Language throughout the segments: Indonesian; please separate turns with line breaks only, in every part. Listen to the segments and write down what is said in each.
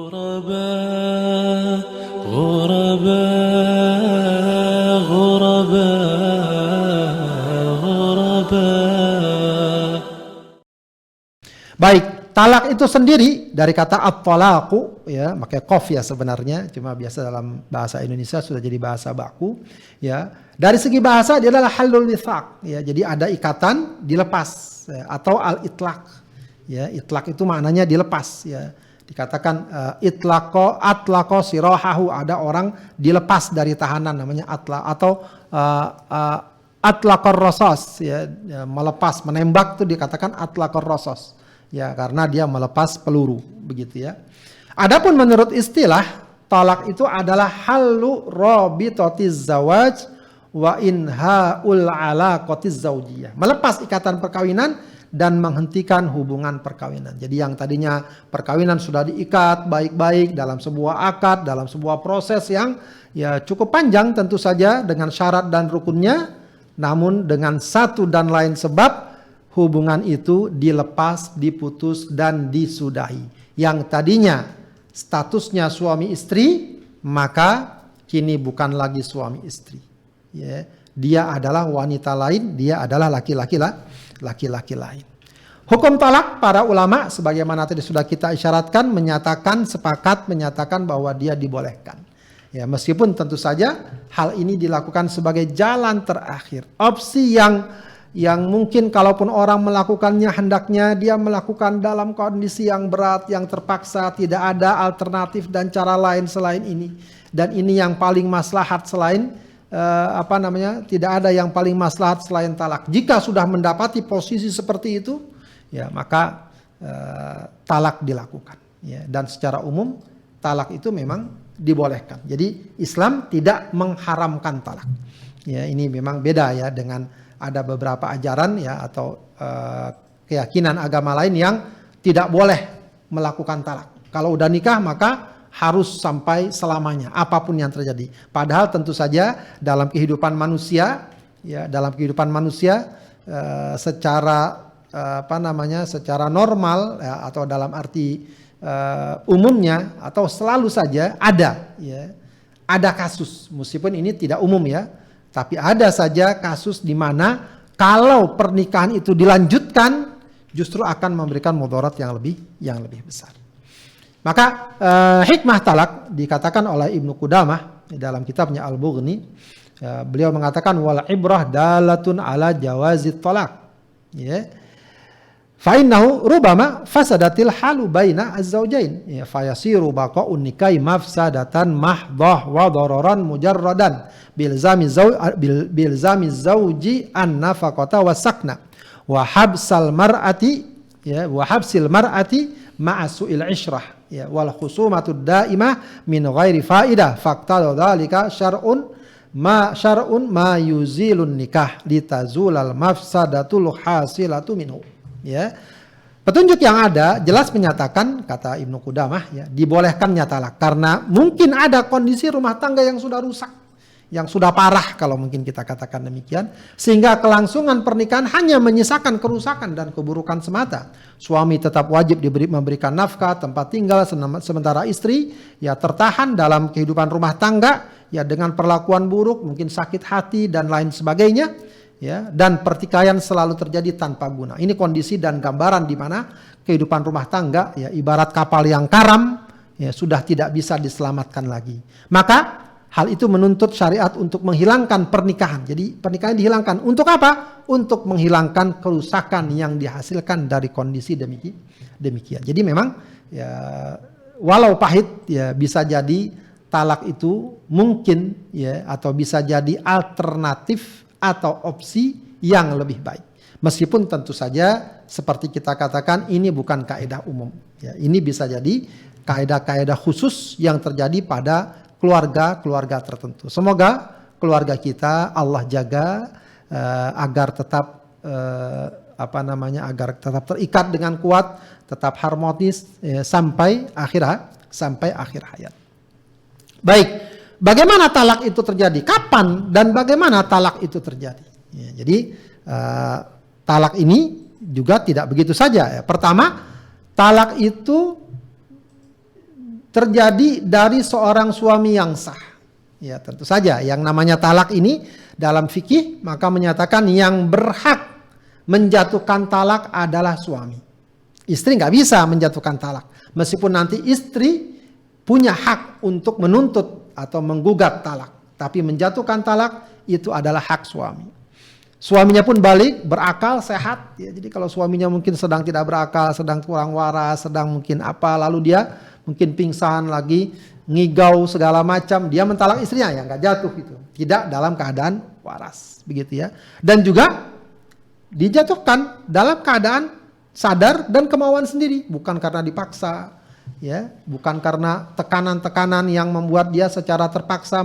غرباء غرباء غرباء غرباء.
Baik, talak itu sendiri dari kata at-talaqu, ya, pakai qaf ya sebenarnya, cuma biasa dalam bahasa Indonesia sudah jadi bahasa baku, ya. Dari segi bahasa dia adalah halul withaq, ya. Jadi ada ikatan dilepas, ya, atau al-itlaq. Ya, itlaq itu maknanya dilepas, ya. Dikatakan atlaqa sirahahu, ada orang dilepas dari tahanan namanya atlaq, atau atlaqar rasas, ya, melepas menembak itu dikatakan atlaqar rasas. Ya, karena dia melepas peluru, begitu ya. Adapun menurut istilah, talak itu adalah halu rabitatiz zawaj wa inhaul alaqatiz zaujiyah. Melepas ikatan perkawinan dan menghentikan hubungan perkawinan. Jadi yang tadinya perkawinan sudah diikat baik-baik dalam sebuah akad, dalam sebuah proses yang ya cukup panjang tentu saja dengan syarat dan rukunnya, namun dengan satu dan lain sebab hubungan itu dilepas, diputus, dan disudahi. Yang tadinya statusnya suami istri, maka kini bukan lagi suami istri. Ya, dia adalah wanita lain, dia adalah laki-laki lain. Hukum talak, para ulama sebagaimana tadi sudah kita isyaratkan, sepakat menyatakan bahwa dia dibolehkan. Ya, meskipun tentu saja hal ini dilakukan sebagai jalan terakhir, opsi yang mungkin kalaupun orang melakukannya hendaknya dia melakukan dalam kondisi yang berat, yang terpaksa, tidak ada alternatif dan cara lain selain ini. Dan ini yang paling maslahat selain tidak ada yang paling maslahat selain talak. Jika sudah mendapati posisi seperti itu, ya maka talak dilakukan. Ya, dan secara umum talak itu memang dibolehkan. Jadi Islam tidak mengharamkan talak. Ya, ini memang beda ya dengan ada beberapa ajaran ya atau keyakinan agama lain yang tidak boleh melakukan talak. Kalau udah nikah maka harus sampai selamanya apapun yang terjadi. Padahal tentu saja dalam kehidupan manusia secara secara normal ya, atau dalam arti umumnya atau selalu saja ada kasus, meskipun ini tidak umum ya. Tapi ada saja kasus di mana kalau pernikahan itu dilanjutkan justru akan memberikan mudarat yang lebih besar. Maka hikmah talak dikatakan oleh Ibnu Qudamah dalam kitabnya Al-Bughni. Beliau mengatakan wal ibrah dalatun ala jawazit talak. Ya. Fa innahu rubama fasadatil halu baina az-zawjain. Ya, fayasiru baqa'un nikahi mafsadatan mahdhah wa dararan mujarradan bilzami zawji an-nafaqata was-sakna wa habsil mar'ati ma'a su'il ishrah ya wal khusumatu daimah min ghairi faidah faqtala dzalika syar'un ma yuzilun nikah litazulal mafsadatul hasilatu minhu. Ya. Petunjuk yang ada jelas menyatakan, kata Ibnu Qudamah, ya, dibolehkannya talak karena mungkin ada kondisi rumah tangga yang sudah rusak, yang sudah parah kalau mungkin kita katakan demikian, sehingga kelangsungan pernikahan hanya menyisakan kerusakan dan keburukan semata. Suami tetap wajib memberikan nafkah, tempat tinggal, sementara istri ya tertahan dalam kehidupan rumah tangga ya dengan perlakuan buruk, mungkin sakit hati dan lain sebagainya. Ya, dan pertikaian selalu terjadi tanpa guna. Ini kondisi dan gambaran di mana kehidupan rumah tangga ya ibarat kapal yang karam ya sudah tidak bisa diselamatkan lagi. Maka hal itu menuntut syariat untuk menghilangkan pernikahan. Jadi pernikahan dihilangkan untuk apa? Untuk menghilangkan kerusakan yang dihasilkan dari kondisi demikian. Jadi memang ya walau pahit ya bisa jadi talak itu mungkin ya atau bisa jadi alternatif atau opsi yang lebih baik. Meskipun tentu saja seperti kita katakan ini bukan kaidah umum. Ya, ini bisa jadi kaidah-kaidah khusus yang terjadi pada keluarga-keluarga tertentu. Semoga keluarga kita Allah jaga agar tetap agar tetap terikat dengan kuat, tetap harmonis sampai akhir hayat. Baik. Bagaimana talak itu terjadi? Kapan dan bagaimana talak itu terjadi? Ya, jadi talak ini juga tidak begitu saja. Ya. Pertama, talak itu terjadi dari seorang suami yang sah. Ya, tentu saja yang namanya talak ini dalam fikih maka menyatakan yang berhak menjatuhkan talak adalah suami. Istri nggak bisa menjatuhkan talak. Meskipun nanti istri punya hak untuk menuntut atau menggugat talak. Tapi menjatuhkan talak itu adalah hak suami. Suaminya pun balik, berakal, sehat. Ya, jadi kalau suaminya mungkin sedang tidak berakal, sedang kurang waras, sedang mungkin apa, lalu dia mungkin pingsan lagi, ngigau segala macam, dia mentalak istrinya, ya nggak jatuh gitu. Tidak dalam keadaan waras, begitu ya. Dan juga dijatuhkan dalam keadaan sadar dan kemauan sendiri, bukan karena dipaksa, ya, bukan karena tekanan-tekanan yang membuat dia secara terpaksa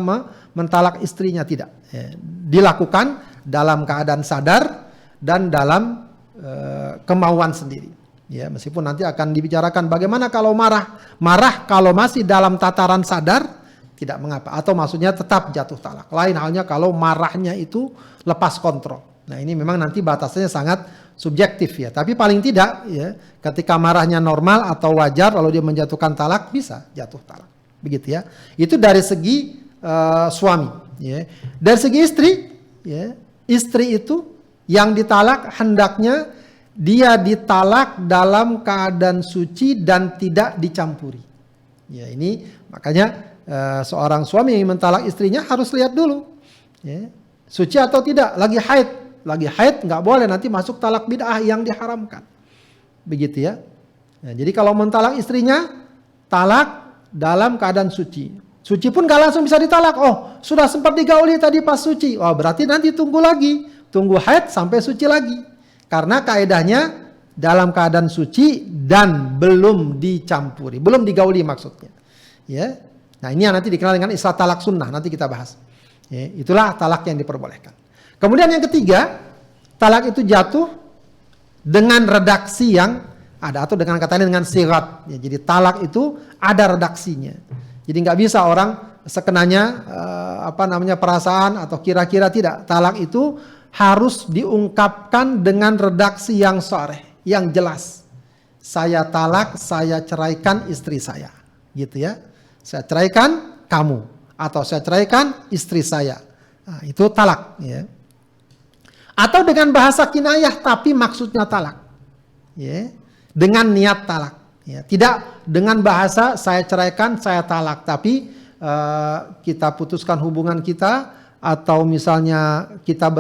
mentalak istrinya, tidak. Ya, dilakukan dalam keadaan sadar dan dalam kemauan sendiri. Ya, meskipun nanti akan dibicarakan bagaimana kalau marah. Marah kalau masih dalam tataran sadar tidak mengapa, atau maksudnya tetap jatuh talak. Lain halnya kalau marahnya itu lepas kontrol. Nah, ini memang nanti batasannya sangat subjektif ya. Tapi paling tidak ya, ketika marahnya normal atau wajar lalu dia menjatuhkan talak, bisa jatuh talak. Begitu ya. Itu dari segi suami ya. Dari segi istri ya, istri itu yang ditalak hendaknya dia ditalak dalam keadaan suci dan tidak dicampuri. Ya, ini makanya seorang suami yang mentalak istrinya harus lihat dulu, ya, suci atau tidak. Lagi haid nggak boleh, nanti masuk talak bid'ah yang diharamkan. Begitu ya. Nah, jadi kalau mentalak istrinya, talak dalam keadaan suci. Suci pun nggak langsung bisa ditalak. Oh, sudah sempat digauli tadi pas suci. Oh, berarti nanti tunggu lagi, tunggu haid sampai suci lagi. Karena kaedahnya dalam keadaan suci dan belum dicampuri, belum digauli maksudnya. Ya. Nah, ini yang nanti dikenal dengan istilah talak sunnah, nanti kita bahas. Ya, itulah talak yang diperbolehkan. Kemudian yang ketiga, talak itu jatuh dengan redaksi yang ada, atau dengan kata lain dengan sirat. Ya, jadi talak itu ada redaksinya. Jadi nggak bisa orang sekenanya perasaan atau kira-kira, tidak. Talak itu harus diungkapkan dengan redaksi yang sharih, yang jelas. Saya talak, saya ceraikan istri saya, gitu ya. Saya ceraikan kamu, atau saya ceraikan istri saya. Nah, itu talak, ya. Atau dengan bahasa kinayah tapi maksudnya talak, ya. Dengan niat talak, ya. Tidak dengan bahasa saya ceraikan, saya talak, tapi kita putuskan hubungan kita. Atau misalnya kita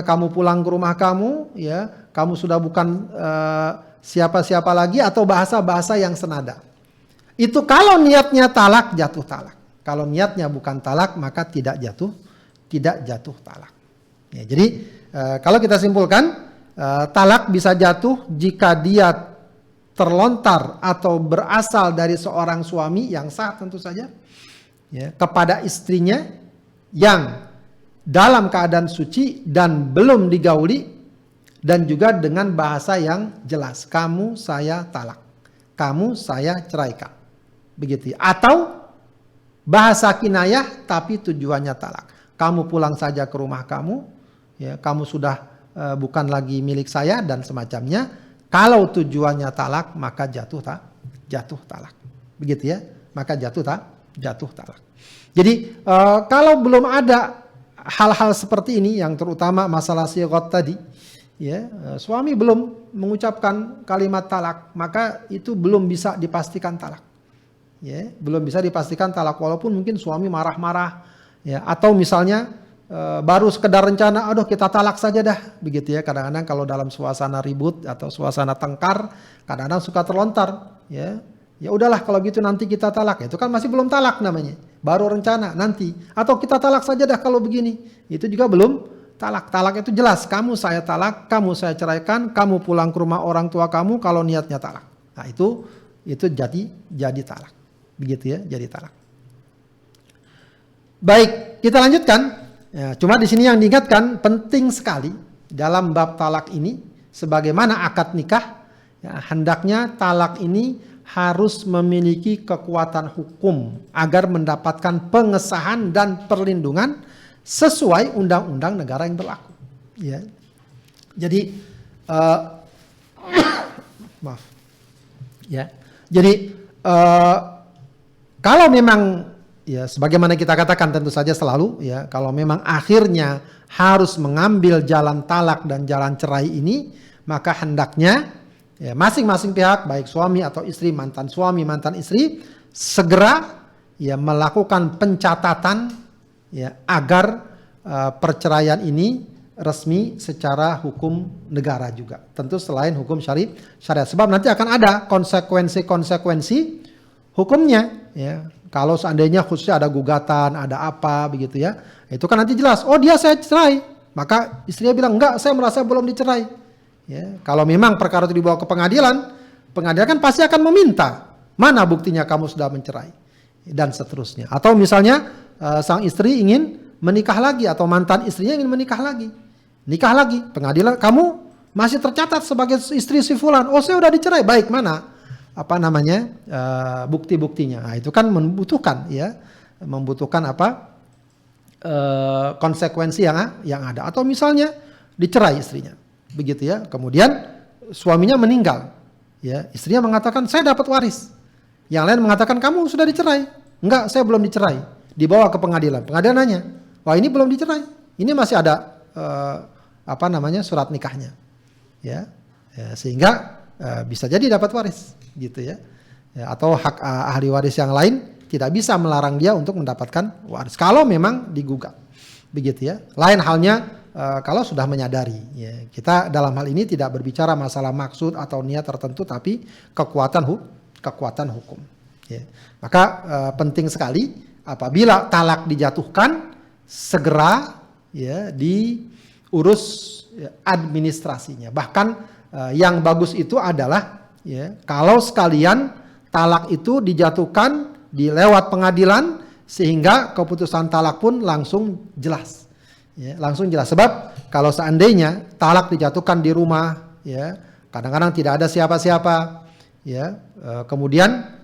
kamu pulang ke rumah kamu, ya, kamu sudah bukan siapa-siapa lagi, atau bahasa-bahasa yang senada. Itu kalau niatnya talak, jatuh talak. Kalau niatnya bukan talak, maka tidak jatuh talak. Ya, jadi kalau kita simpulkan, talak bisa jatuh jika dia terlontar atau berasal dari seorang suami yang sah tentu saja, ya, kepada istrinya yang dalam keadaan suci dan belum digauli, dan juga dengan bahasa yang jelas, kamu saya talak, kamu saya ceraikan, begitu. Atau bahasa kinayah tapi tujuannya talak, kamu pulang saja ke rumah kamu, ya, kamu sudah bukan lagi milik saya dan semacamnya. Kalau tujuannya talak maka jatuh talak, begitu ya, maka jatuh talak. Jadi kalau belum ada hal-hal seperti ini, yang terutama masalah sighat tadi, ya, suami belum mengucapkan kalimat talak, maka itu belum bisa dipastikan talak. Ya, belum bisa dipastikan talak, walaupun mungkin suami marah-marah, ya, atau misalnya baru sekedar rencana, aduh kita talak saja dah, begitu ya. Kadang-kadang kalau dalam suasana ribut atau suasana tengkar, kadang-kadang suka terlontar, ya. Ya udahlah kalau gitu nanti kita talak. Itu kan masih belum talak namanya. Baru rencana nanti. Atau kita talak saja dah kalau begini. Itu juga belum talak. Talak itu jelas. Kamu saya talak, kamu saya ceraikan, kamu pulang ke rumah orang tua kamu kalau niatnya talak. Nah itu jadi talak. Begitu ya, jadi talak. Baik, kita lanjutkan. Ya, cuma di sini yang diingatkan penting sekali dalam bab talak ini, sebagaimana akad nikah, ya, hendaknya talak ini harus memiliki kekuatan hukum agar mendapatkan pengesahan dan perlindungan sesuai undang-undang negara yang berlaku. Ya. Jadi maaf. Ya. Jadi eh, kalau memang ya sebagaimana kita katakan tentu saja selalu ya, kalau memang akhirnya harus mengambil jalan talak dan jalan cerai ini, maka hendaknya ya, masing-masing pihak baik suami atau istri, mantan suami, mantan istri segera ya melakukan pencatatan ya agar perceraian ini resmi secara hukum negara juga. Tentu selain hukum syariat. Sebab nanti akan ada konsekuensi hukumnya ya. Kalau seandainya khususnya ada gugatan, ada apa begitu ya. Itu kan nanti jelas, oh dia saya cerai. Maka istrinya bilang, enggak, saya merasa belum dicerai. Ya, kalau memang perkara itu dibawa ke pengadilan, pengadilan kan pasti akan meminta, mana buktinya kamu sudah mencerai dan seterusnya. Atau misalnya sang istri ingin menikah lagi atau mantan istrinya ingin menikah lagi. Nikah lagi, pengadilan kamu masih tercatat sebagai istri si fulan. Oh, saya udah dicerai. Baik, mana bukti-buktinya. Nah, itu kan membutuhkan apa? Konsekuensi yang ada. Atau misalnya dicerai istrinya. Begitu ya. Kemudian suaminya meninggal. Ya, istrinya mengatakan saya dapat waris. Yang lain mengatakan kamu sudah dicerai. Enggak, saya belum dicerai. Dibawa ke pengadilan. Pengadilan nanya, wah ini belum dicerai. Ini masih ada surat nikahnya. Ya, sehingga bisa jadi dapat waris, gitu ya. Atau hak ahli waris yang lain tidak bisa melarang dia untuk mendapatkan waris. Kalau memang digugat, begitu ya. Lain halnya kalau sudah menyadari. Ya. Kita dalam hal ini tidak berbicara masalah maksud atau niat tertentu, tapi kekuatan hukum. Ya. Maka penting sekali apabila talak dijatuhkan segera ya diurus ya, administrasinya. Bahkan yang bagus itu adalah ya kalau sekalian talak itu dijatuhkan di lewat pengadilan sehingga keputusan talak pun langsung jelas. Ya, langsung jelas. Sebab kalau seandainya talak dijatuhkan di rumah ya, kadang-kadang tidak ada siapa-siapa ya, kemudian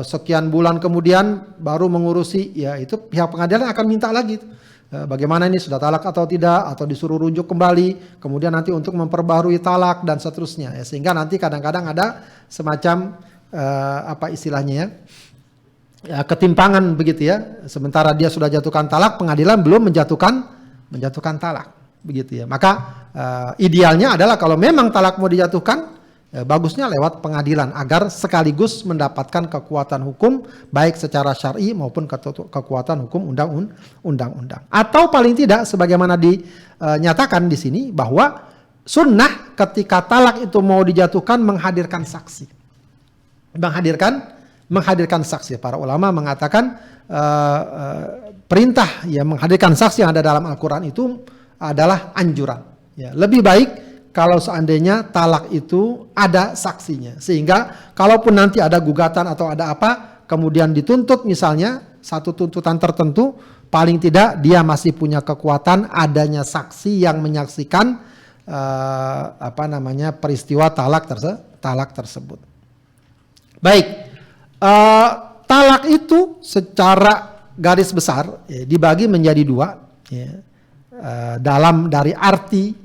sekian bulan kemudian baru mengurusi ya, itu pihak pengadilan akan minta lagi bagaimana ini sudah talak atau tidak, atau disuruh rujuk kembali, kemudian nanti untuk memperbarui talak dan seterusnya ya, sehingga nanti kadang-kadang ada semacam ketimpangan begitu ya, sementara dia sudah jatuhkan talak, pengadilan belum menjatuhkan talak begitu ya. Maka idealnya adalah kalau memang talak mau dijatuhkan, bagusnya lewat pengadilan agar sekaligus mendapatkan kekuatan hukum baik secara syar'i maupun kekuatan hukum undang-undang. Atau paling tidak sebagaimana dinyatakan di sini bahwa sunnah ketika talak itu mau dijatuhkan menghadirkan saksi. Menghadirkan saksi. Para ulama mengatakan perintah ya menghadirkan saksi yang ada dalam Al-Qur'an itu adalah anjuran. Ya, lebih baik kalau seandainya talak itu ada saksinya. Sehingga kalaupun nanti ada gugatan atau ada apa, kemudian dituntut misalnya satu tuntutan tertentu, paling tidak dia masih punya kekuatan adanya saksi yang menyaksikan peristiwa talak tersebut. Baik, talak itu secara garis besar ya, dibagi menjadi dua ya, dari arti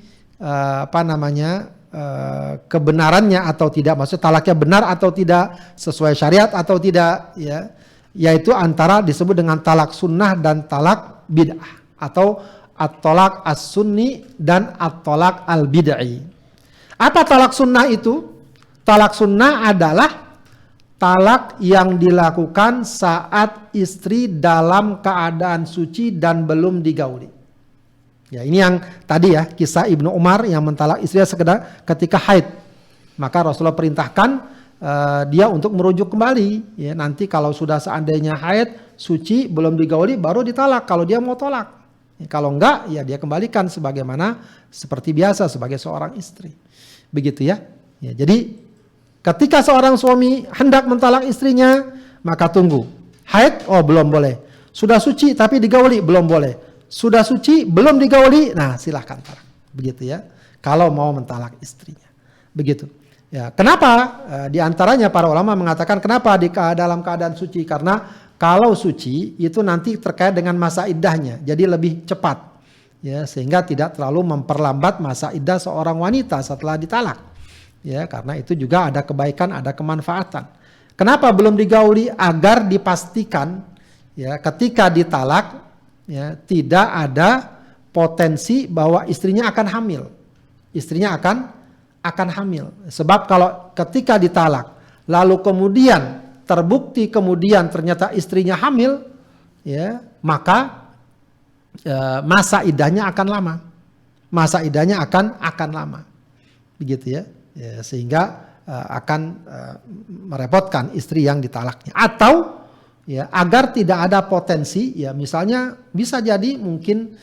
kebenarannya atau tidak, maksud talaknya benar atau tidak, sesuai syariat atau tidak ya, yaitu antara disebut dengan talak sunnah dan talak bid'ah, atau at-talak as-sunni dan at-talak al-bid'i. Apa talak sunnah itu? Talak sunnah adalah talak yang dilakukan saat istri dalam keadaan suci dan belum digauli. Ya, ini yang tadi ya, kisah Ibnu Umar yang mentalak istrinya ketika haid. Maka Rasulullah perintahkan dia untuk merujuk kembali. Ya, nanti kalau sudah seandainya haid, suci, belum digauli, baru ditalak kalau dia mau tolak. Ya, kalau enggak, ya dia kembalikan sebagaimana seperti biasa sebagai seorang istri. Begitu ya. Ya, jadi ketika seorang suami hendak mentalak istrinya, maka tunggu. Haid, oh belum boleh. Sudah suci tapi digauli, belum boleh. Sudah suci, belum digauli, nah silahkan talak. Begitu ya, kalau mau mentalak istrinya. Begitu. Ya, kenapa? Di antaranya para ulama mengatakan kenapa dalam keadaan suci? Karena kalau suci itu nanti terkait dengan masa iddahnya, jadi lebih cepat. Ya, sehingga tidak terlalu memperlambat masa iddah seorang wanita setelah ditalak. Ya, karena itu juga ada kebaikan, ada kemanfaatan. Kenapa belum digauli? Agar dipastikan ya ketika ditalak ya tidak ada potensi bahwa istrinya akan hamil. Istrinya akan hamil. Sebab kalau ketika ditalak lalu kemudian terbukti kemudian ternyata istrinya hamil ya, maka masa iddahnya akan lama. Masa iddahnya akan lama. Begitu ya. Ya sehingga akan merepotkan istri yang ditalaknya. Atau ya agar tidak ada potensi ya, misalnya bisa jadi mungkin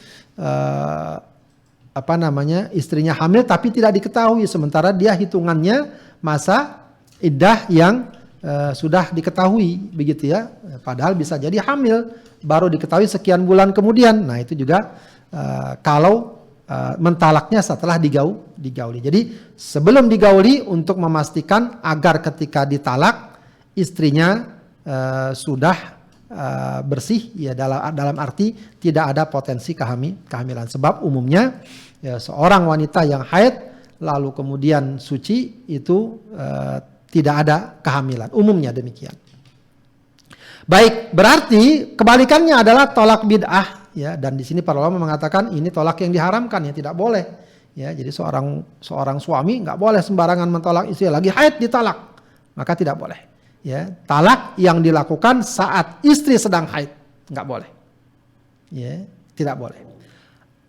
istrinya hamil tapi tidak diketahui, sementara dia hitungannya masa iddah yang sudah diketahui begitu ya, padahal bisa jadi hamil baru diketahui sekian bulan kemudian. Nah itu juga kalau mentalaknya setelah digauli. Jadi sebelum digauli untuk memastikan agar ketika ditalak istrinya sudah bersih ya, dalam arti tidak ada potensi kehamilan. Sebab umumnya ya, seorang wanita yang haid lalu kemudian suci itu tidak ada kehamilan. Umumnya demikian. Baik, berarti kebalikannya adalah tolak bid'ah. Ya, dan di sini para ulama mengatakan ini tolak yang diharamkan ya, tidak boleh. Ya, jadi seorang suami nggak boleh sembarangan mentolak istri lagi haid ditalak, maka tidak boleh. Ya, talak yang dilakukan saat istri sedang haid nggak boleh. Ya, tidak boleh.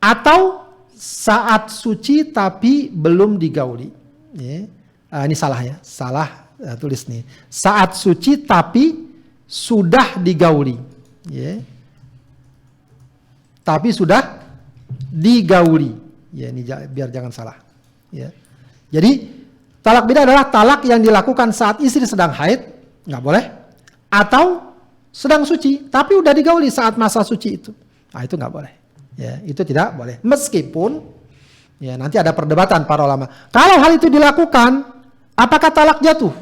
Atau saat suci tapi belum digauli. Ya, ini salah ya, salah tulis nih. Saat suci tapi sudah digauli. Ya. Tapi sudah digauli. Ya, ini biar jangan salah. Ya. Jadi talak bid'ah adalah talak yang dilakukan saat istri sedang haid, nggak boleh. Atau sedang suci, tapi udah digauli saat masa suci itu. Nah itu nggak boleh. Ya, itu tidak boleh. Meskipun ya nanti ada perdebatan para ulama. Kalau hal itu dilakukan, apakah talak jatuh?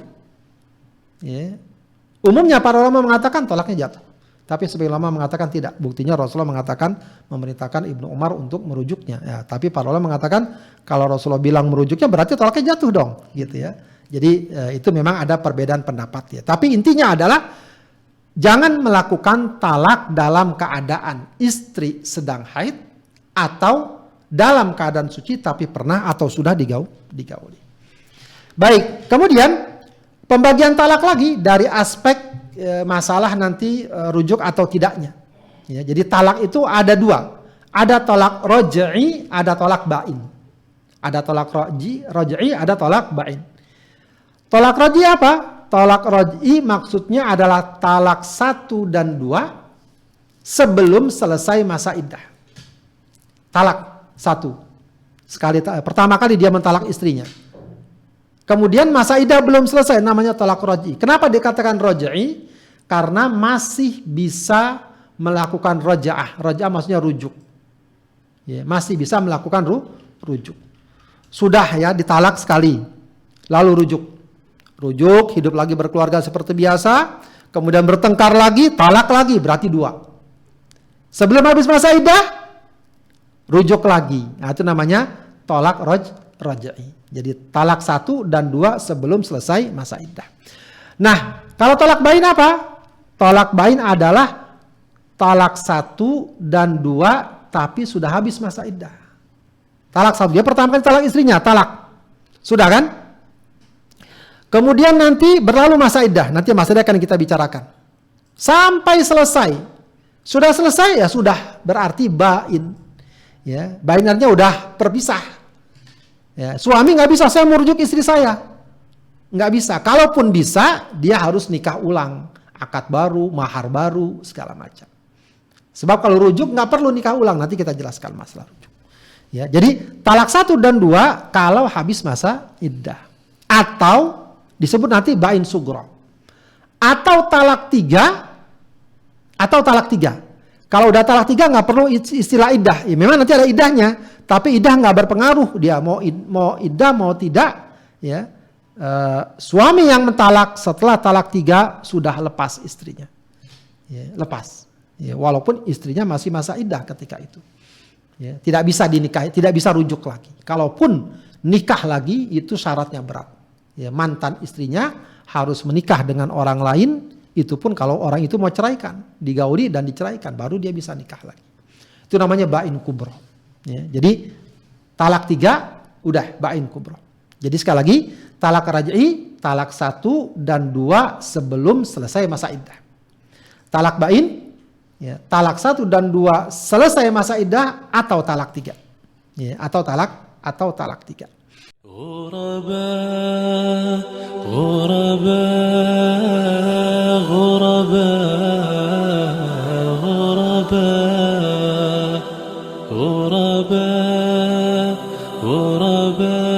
Ya. Umumnya para ulama mengatakan talaknya jatuh. Tapi sebagian ulama mengatakan tidak. Buktinya Rasulullah mengatakan, memerintahkan Ibnu Umar untuk merujuknya. Ya, tapi para ulama mengatakan kalau Rasulullah bilang merujuknya berarti tolaknya jatuh dong, gitu ya. Jadi itu memang ada perbedaan pendapat ya. Tapi intinya adalah jangan melakukan talak dalam keadaan istri sedang haid atau dalam keadaan suci tapi pernah atau sudah digauli. Baik, kemudian pembagian talak lagi dari aspek masalah nanti rujuk atau tidaknya. Ya, jadi talak itu ada dua. Ada tolak roj'i, ada tolak ba'in. Ada tolak roj'i, ada tolak ba'in. Tolak roj'i apa? Tolak roj'i maksudnya adalah talak 1 dan 2 sebelum selesai masa iddah. Talak 1. Pertama kali dia mentalak istrinya. Kemudian masa iddah belum selesai, namanya tolak roj'i. Kenapa dikatakan roj'i? Karena masih bisa melakukan roja'ah. Roja'ah maksudnya rujuk. Ya, masih bisa melakukan rujuk. Sudah ya ditalak sekali, lalu rujuk. Rujuk, hidup lagi berkeluarga seperti biasa, kemudian bertengkar lagi, talak lagi, berarti 2. Sebelum habis masa iddah, rujuk lagi. Nah itu namanya tolak roj'i. Jadi talak 1 dan 2 sebelum selesai masa iddah. Nah, kalau tolak bain apa? Tolak bain adalah talak 1 dan 2 tapi sudah habis masa iddah. Talak 1, dia pertama kali talak istrinya, talak. Sudah kan? Kemudian nanti berlalu masa iddah, nanti masa iddah akan kita bicarakan. Sampai selesai. Sudah selesai ya sudah, berarti bain. Ya, bain artinya udah berpisah. Ya, suami nggak bisa, saya merujuk istri saya, nggak bisa. Kalaupun bisa, dia harus nikah ulang, akad baru, mahar baru, segala macam. Sebab kalau rujuk nggak perlu nikah ulang, nanti kita jelaskan masalah rujuk. Ya, jadi talak 1 dan 2 kalau habis masa iddah, atau disebut nanti bain sugro, atau talak 3, Kalau udah talak 3 nggak perlu istilah iddah. Ya, memang nanti ada iddahnya, tapi iddah nggak berpengaruh dia mau iddah mau tidak. Ya, suami yang mentalak setelah talak 3 sudah lepas istrinya. Ya, lepas. Ya, walaupun istrinya masih masa iddah ketika itu. Ya, tidak bisa dinikahi, tidak bisa rujuk lagi. Kalaupun nikah lagi itu syaratnya berat. Ya, mantan istrinya harus menikah dengan orang lain, itu pun kalau orang itu mau ceraikan, digauli dan diceraikan, baru dia bisa nikah lagi. Itu namanya ba'in kubro. Ya, jadi talak 3 udah ba'in kubro. Jadi sekali lagi, talak raj'i, talak 1 dan 2 sebelum selesai masa iddah. Talak ba'in, ya, talak 1 dan 2 selesai masa iddah atau talak 3. Ya, atau talak 3.
غرباء غرباء غرباء غرباء غرباء غرباء